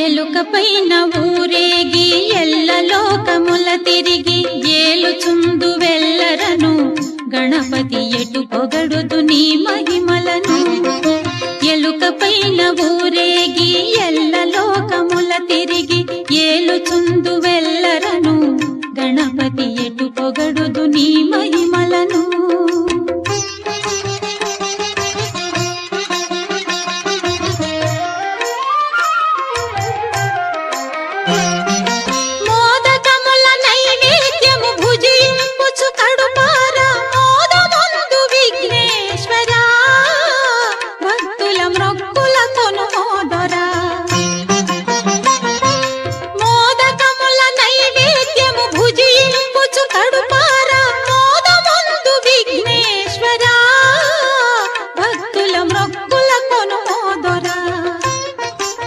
ఎలుక పైన ఊరేగి ఎల్ల లోకముల తిరిగి ఏలుచుందు వెల్లరను గణపతి ఎటు పొగడుదు నీ మహిమలను ఎలుక పైన ఊరేగి